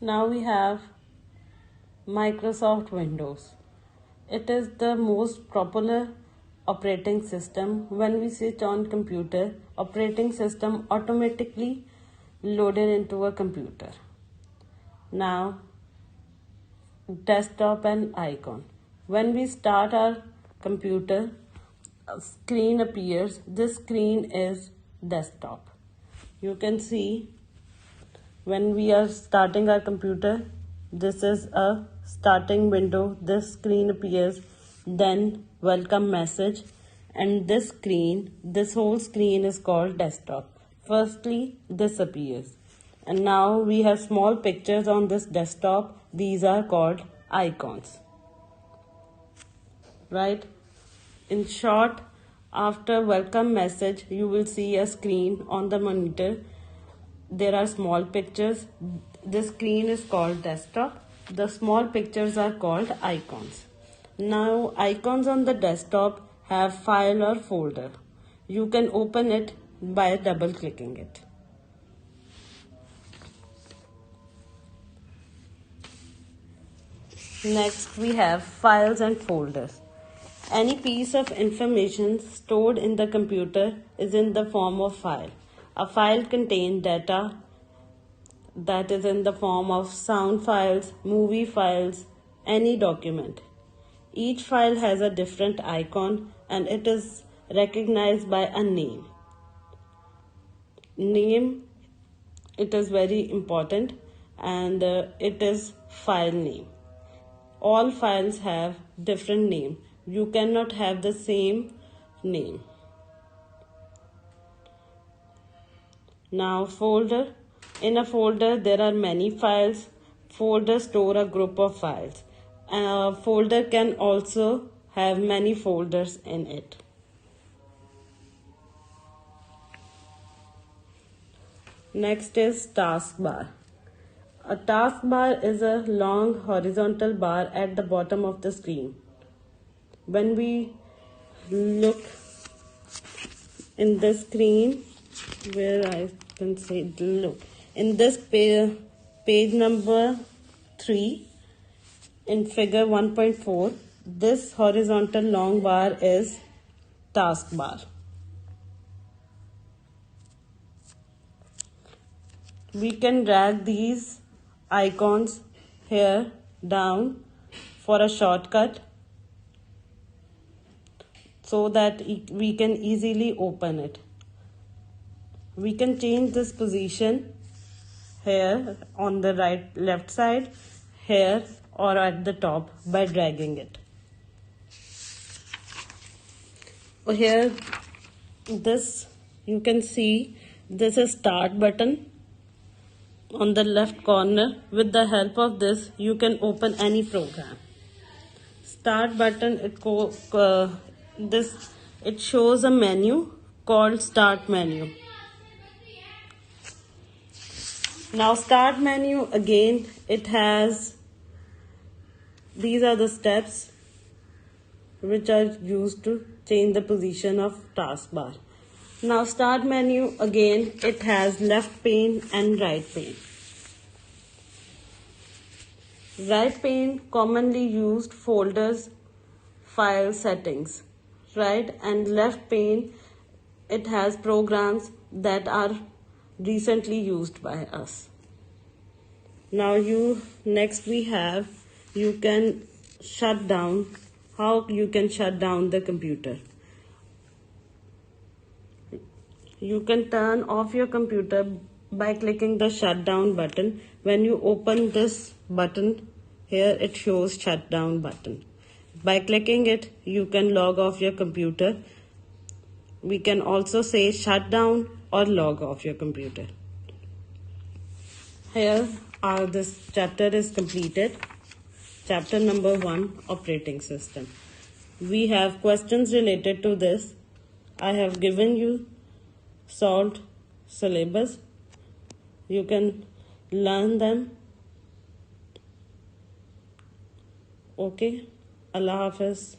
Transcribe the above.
Now we have Microsoft Windows. It is the most popular operating system. When we switch on computer, operating system automatically loaded into a computer. Now desktop and icon. When we start our computer, a screen appears. This screen is desktop. You can see when we are starting our computer, this is a starting window. This screen appears, then welcome message, and this whole screen is called desktop. Firstly, this appears, and now we have small pictures on this desktop. These are called icons, right? In short, after welcome message, you will see a screen on the monitor. There are small pictures. This screen is called desktop. The small pictures are called icons. Now, icons on the desktop have file or folder. You can open it by double clicking it. Next, we have files and folders. Any piece of information stored in the computer is in the form of file. A file contains data that is in the form of sound files, movie files, any document. Each file has a different icon and it is recognized by a name. Name, it is very important, and it is file name. All files have different name. You cannot have the same name. Now folder. In a folder there are many files. Folders store a group of files. A folder can also have many folders in it. Next is taskbar. A taskbar is a long horizontal bar at the bottom of the screen. When we look in the screen, where I can say look, in this page number 3, in figure 1.4, this horizontal long bar is taskbar. We can drag these icons here down for a shortcut so that we can easily open it. We can change this position here on the left side, here, or at the top by dragging it. Here, this you can see, this is start button on the left corner. With the help of this, you can open any program. Start button, it shows a menu called start menu. Now start menu, again, it has, these are the steps which are used to change the position of taskbar. Now start menu, again, it has left pane and right pane. Right pane commonly used folders, file settings, right? And left pane, it has programs that are recently used by us. Now next we have, you can shut down, how you can shut down the computer. You can turn off your computer by clicking the shutdown button. When you open this button, here it shows shutdown button. By clicking it, you can log off your computer. We can also say shut down or log off your computer. Here, this chapter is completed. Chapter number 1, operating system. We have questions related to this. I have given you solved syllabus. You can learn them. Okay. Allah Hafiz.